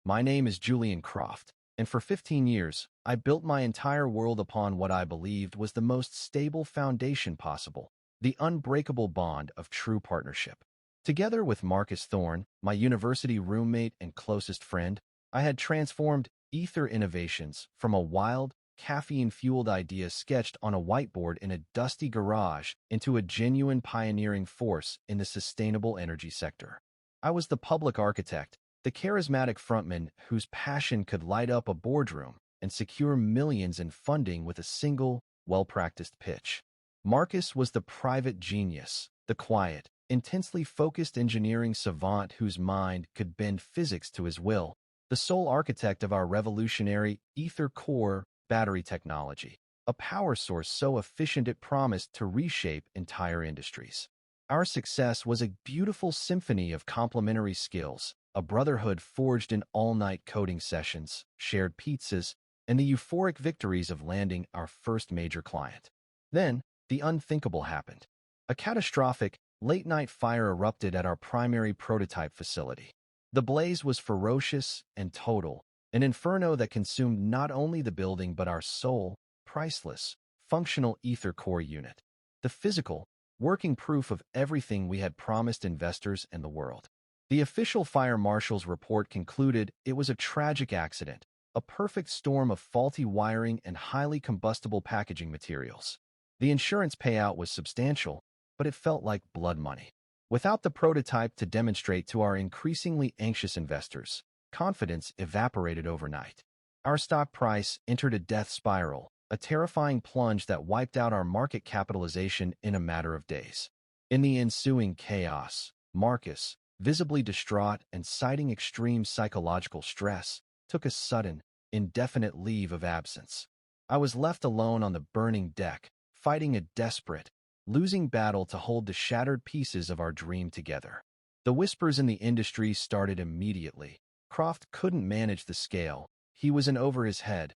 My name is Julian Croft, and for 15 years, I built my entire world upon what I believed was the most stable foundation possible, the unbreakable bond of true partnership. Together with Marcus Thorne, my university roommate and closest friend, I had transformed Ether Innovations from a wild, caffeine-fueled idea sketched on a whiteboard in a dusty garage into a genuine pioneering force in the sustainable energy sector. I was the public architect, the charismatic frontman whose passion could light up a boardroom and secure millions in funding with a single, well-practiced pitch. Marcus was the private genius, the quiet, intensely focused engineering savant whose mind could bend physics to his will, the sole architect of our revolutionary Ether Core battery technology, a power source so efficient it promised to reshape entire industries. Our success was a beautiful symphony of complementary skills, a brotherhood forged in all-night coding sessions, shared pizzas, and the euphoric victories of landing our first major client. Then, the unthinkable happened. A catastrophic, late-night fire erupted at our primary prototype facility. The blaze was ferocious and total, an inferno that consumed not only the building but our sole, priceless, functional Ether Core unit, the physical, working proof of everything we had promised investors and the world. The official fire marshal's report concluded it was a tragic accident, a perfect storm of faulty wiring and highly combustible packaging materials. The insurance payout was substantial, but it felt like blood money. Without the prototype to demonstrate to our increasingly anxious investors, confidence evaporated overnight. Our stock price entered a death spiral, a terrifying plunge that wiped out our market capitalization in a matter of days. In the ensuing chaos, Marcus, visibly distraught and citing extreme psychological stress, took a sudden, indefinite leave of absence. I was left alone on the burning deck, fighting a desperate, losing battle to hold the shattered pieces of our dream together. The whispers in the industry started immediately. Croft couldn't manage the scale. He was in over his head.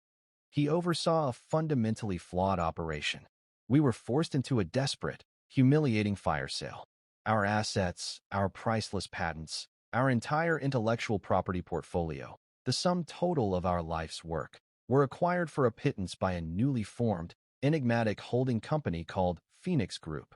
He oversaw a fundamentally flawed operation. We were forced into a desperate, humiliating fire sale. Our assets, our priceless patents, our entire intellectual property portfolio, the sum total of our life's work, were acquired for a pittance by a newly formed, enigmatic holding company called Phoenix Group.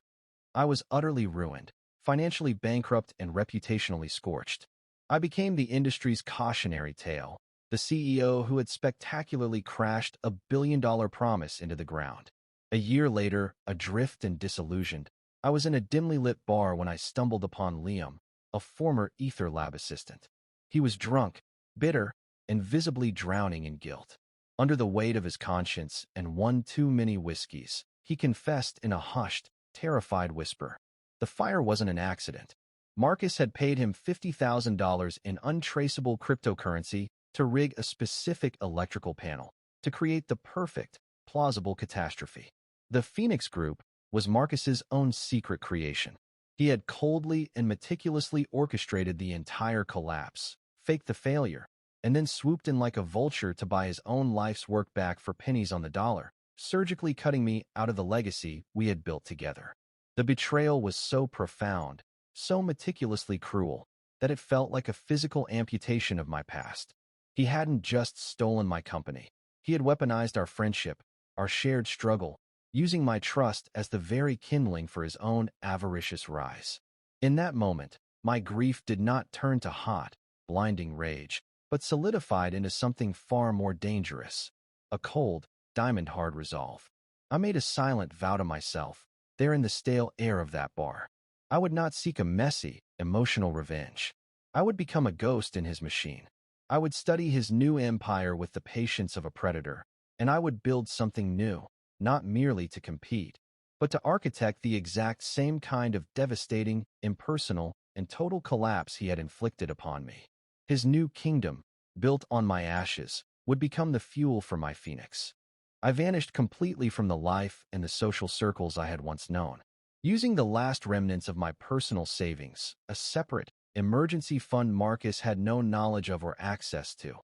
I was utterly ruined, financially bankrupt and reputationally scorched. I became the industry's cautionary tale, the CEO who had spectacularly crashed a billion-dollar promise into the ground. A year later, adrift and disillusioned, I was in a dimly lit bar when I stumbled upon Liam, a former Ether Lab assistant. He was drunk, bitter, and visibly drowning in guilt. Under the weight of his conscience and one too many whiskeys, he confessed in a hushed, terrified whisper. The fire wasn't an accident. Marcus had paid him $50,000 in untraceable cryptocurrency to rig a specific electrical panel, to create the perfect, plausible catastrophe. The Phoenix Group was Marcus's own secret creation. He had coldly and meticulously orchestrated the entire collapse, faked the failure, and then swooped in like a vulture to buy his own life's work back for pennies on the dollar, surgically cutting me out of the legacy we had built together. The betrayal was so profound, so meticulously cruel, that it felt like a physical amputation of my past. He hadn't just stolen my company. He had weaponized our friendship, our shared struggle, using my trust as the very kindling for his own avaricious rise. In that moment, my grief did not turn to hot, blinding rage, but solidified into something far more dangerous, a cold, diamond-hard resolve. I made a silent vow to myself, there in the stale air of that bar. I would not seek a messy, emotional revenge. I would become a ghost in his machine. I would study his new empire with the patience of a predator, and I would build something new, not merely to compete, but to architect the exact same kind of devastating, impersonal, and total collapse he had inflicted upon me. His new kingdom, built on my ashes, would become the fuel for my phoenix. I vanished completely from the life and the social circles I had once known. Using the last remnants of my personal savings, a separate, emergency fund Marcus had no knowledge of or access to,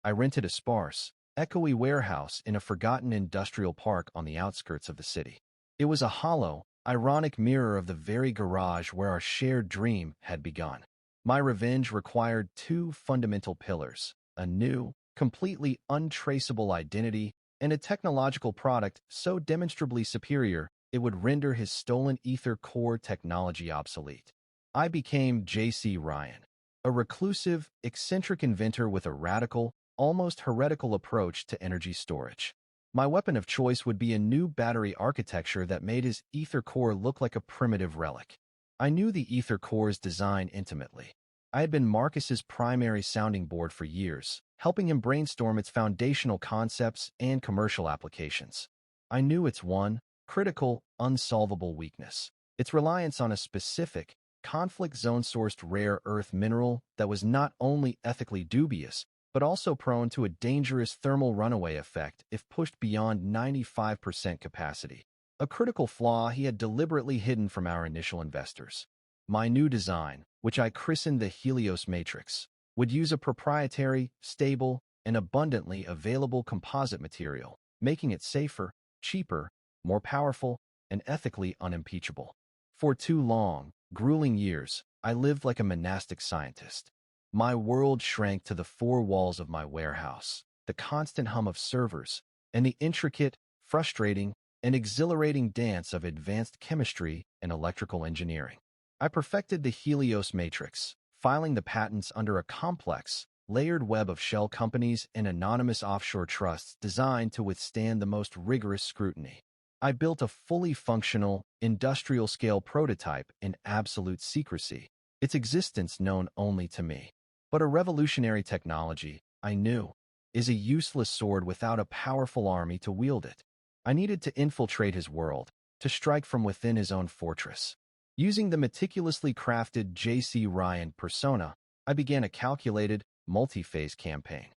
I rented a sparse, echoey warehouse in a forgotten industrial park on the outskirts of the city. It was a hollow, ironic mirror of the very garage where our shared dream had begun. My revenge required two fundamental pillars: a new, completely untraceable identity, and a technological product so demonstrably superior it would render his stolen ether core technology obsolete. I became J.C. Ryan, a reclusive, eccentric inventor with a radical, almost heretical approach to energy storage. My weapon of choice would be a new battery architecture that made his ether core look like a primitive relic. I knew the ether core's design intimately. I had been Marcus's primary sounding board for years, helping him brainstorm its foundational concepts and commercial applications. I knew its one, critical, unsolvable weakness: its reliance on a specific, conflict zone-sourced rare earth mineral that was not only ethically dubious, but also prone to a dangerous thermal runaway effect if pushed beyond 95% capacity. A critical flaw he had deliberately hidden from our initial investors. My new design, which I christened the Helios Matrix, would use a proprietary, stable, and abundantly available composite material, making it safer, cheaper, more powerful, and ethically unimpeachable. For 2 long, grueling years, I lived like a monastic scientist. My world shrank to the 4 walls of my warehouse, the constant hum of servers, and the intricate, frustrating, and exhilarating dance of advanced chemistry and electrical engineering. I perfected the Helios Matrix, filing the patents under a complex, layered web of shell companies and anonymous offshore trusts designed to withstand the most rigorous scrutiny. I built a fully functional, industrial-scale prototype in absolute secrecy, its existence known only to me. But a revolutionary technology, I knew, is a useless sword without a powerful army to wield it. I needed to infiltrate his world, to strike from within his own fortress. Using the meticulously crafted J.C. Ryan persona, I began a calculated, multi-phase campaign.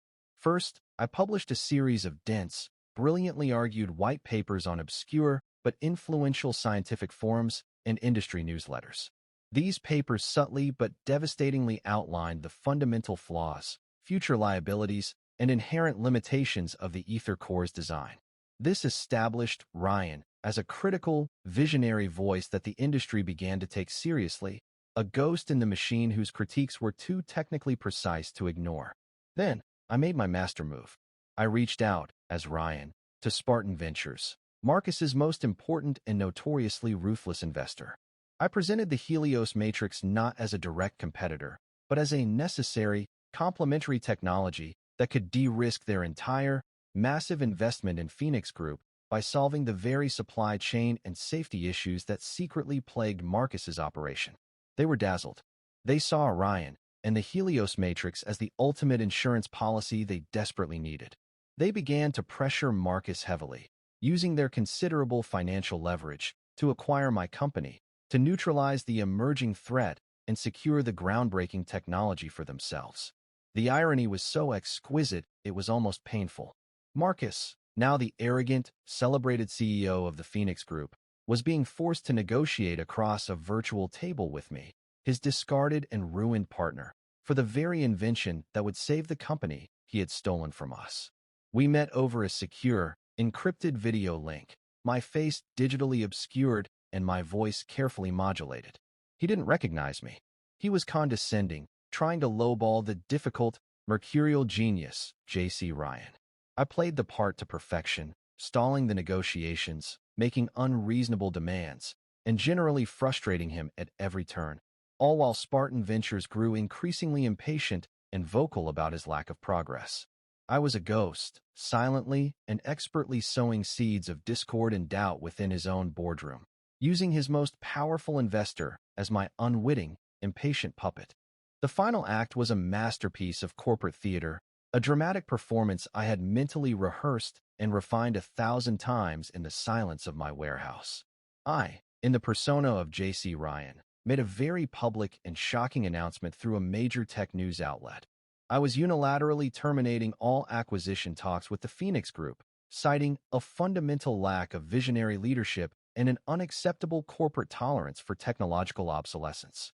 First, I published a series of dense, brilliantly argued white papers on obscure but influential scientific forums and industry newsletters. These papers subtly but devastatingly outlined the fundamental flaws, future liabilities, and inherent limitations of the ether core's design. This established Ryan as a critical, visionary voice that the industry began to take seriously, a ghost in the machine whose critiques were too technically precise to ignore. Then, I made my master move. I reached out, as Ryan, to Spartan Ventures, Marcus's most important and notoriously ruthless investor. I presented the Helios Matrix not as a direct competitor, but as a necessary, complementary technology that could de-risk their entire, massive investment in Phoenix Group by solving the very supply chain and safety issues that secretly plagued Marcus's operation. They were dazzled. They saw Orion and the Helios Matrix as the ultimate insurance policy they desperately needed. They began to pressure Marcus heavily, using their considerable financial leverage to acquire my company, to neutralize the emerging threat and secure the groundbreaking technology for themselves. The irony was so exquisite it was almost painful. Marcus, now the arrogant, celebrated CEO of the Phoenix Group, was being forced to negotiate across a virtual table with me, his discarded and ruined partner, for the very invention that would save the company he had stolen from us. We met over a secure, encrypted video link, my face digitally obscured and my voice carefully modulated. He didn't recognize me. He was condescending, trying to lowball the difficult, mercurial genius, J.C. Ryan. I played the part to perfection, stalling the negotiations, making unreasonable demands, and generally frustrating him at every turn, all while Spartan Ventures grew increasingly impatient and vocal about his lack of progress. I was a ghost, silently and expertly sowing seeds of discord and doubt within his own boardroom, using his most powerful investor as my unwitting, impatient puppet. The final act was a masterpiece of corporate theater, a dramatic performance I had mentally rehearsed and refined 1,000 times in the silence of my warehouse. I, in the persona of J.C. Ryan, made a very public and shocking announcement through a major tech news outlet. I was unilaterally terminating all acquisition talks with the Phoenix Group, citing a fundamental lack of visionary leadership and an unacceptable corporate tolerance for technological obsolescence.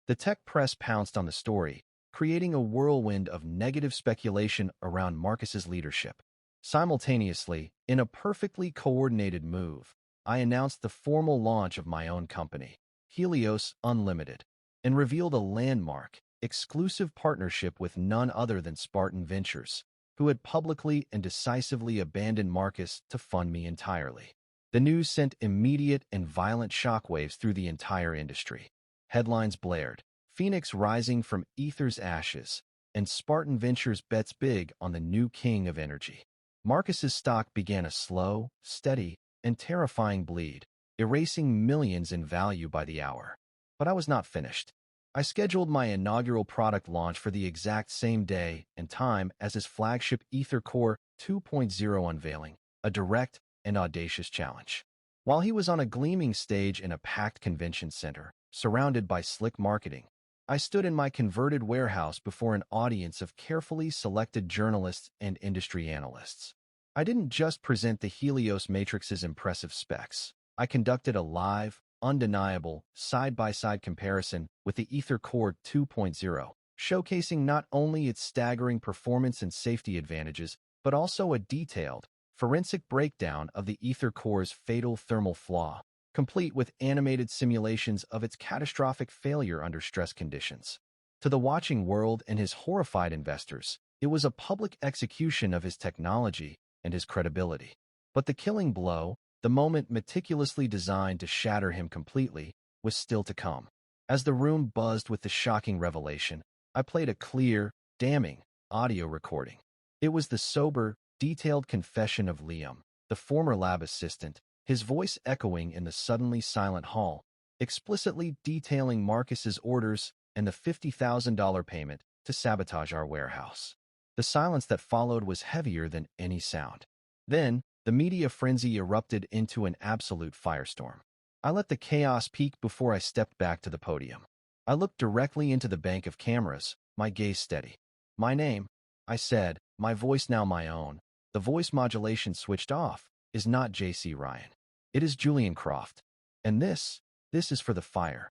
The tech press pounced on the story, creating a whirlwind of negative speculation around Marcus's leadership. Simultaneously, in a perfectly coordinated move, I announced the formal launch of my own company, Helios Unlimited, and revealed a landmark, exclusive partnership with none other than Spartan Ventures, who had publicly and decisively abandoned Marcus to fund me entirely. The news sent immediate and violent shockwaves through the entire industry. Headlines blared, Phoenix rising from Ether's ashes, and Spartan Ventures bets big on the new king of energy. Marcus's stock began a slow, steady, and terrifying bleed, erasing millions in value by the hour. But I was not finished. I scheduled my inaugural product launch for the exact same day and time as his flagship Ether Core 2.0 unveiling, a direct and audacious challenge. While he was on a gleaming stage in a packed convention center, surrounded by slick marketing, I stood in my converted warehouse before an audience of carefully selected journalists and industry analysts. I didn't just present the Helios Matrix's impressive specs. I conducted a live, undeniable, side-by-side comparison with the Ether Core 2.0, showcasing not only its staggering performance and safety advantages, but also a detailed, forensic breakdown of the Ether Core's fatal thermal flaw, complete with animated simulations of its catastrophic failure under stress conditions. To the watching world and his horrified investors, it was a public execution of his technology and his credibility. But the killing blow, the moment meticulously designed to shatter him completely, was still to come. As the room buzzed with the shocking revelation, I played a clear, damning audio recording. It was the sober, detailed confession of Liam, the former lab assistant, his voice echoing in the suddenly silent hall, explicitly detailing Marcus's orders and the $50,000 payment to sabotage our warehouse. The silence that followed was heavier than any sound. Then, the media frenzy erupted into an absolute firestorm. I let the chaos peak before I stepped back to the podium. I looked directly into the bank of cameras, my gaze steady. "My name," I said, my voice now my own, the voice modulation switched off, "is not J.C. Ryan. It is Julian Croft. And this is for the fire."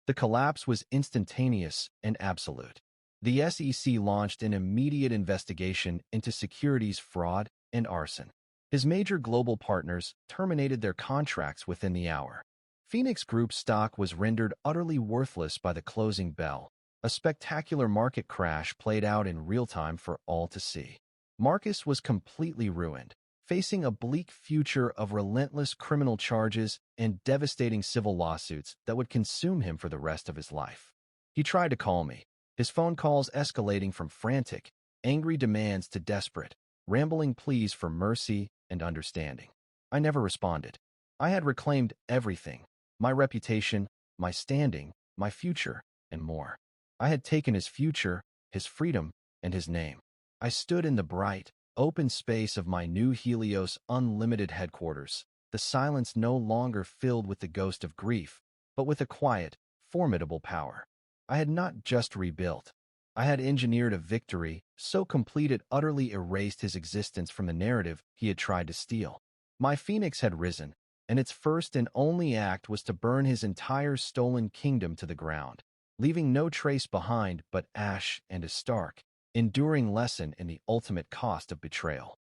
The collapse was instantaneous and absolute. The SEC launched an immediate investigation into securities fraud and arson. His major global partners terminated their contracts within the hour. Phoenix Group's stock was rendered utterly worthless by the closing bell. A spectacular market crash played out in real time for all to see. Marcus was completely ruined, facing a bleak future of relentless criminal charges and devastating civil lawsuits that would consume him for the rest of his life. He tried to call me, his phone calls escalating from frantic, angry demands to desperate, rambling pleas for mercy and understanding. I never responded. I had reclaimed everything: my reputation, my standing, my future, and more. I had taken his future, his freedom, and his name. I stood in the bright, open space of my new Helios Unlimited headquarters, the silence no longer filled with the ghost of grief, but with a quiet, formidable power. I had not just rebuilt. I had engineered a victory so complete it utterly erased his existence from the narrative he had tried to steal. My phoenix had risen, and its first and only act was to burn his entire stolen kingdom to the ground, leaving no trace behind but ash and a stark, enduring lesson in the ultimate cost of betrayal.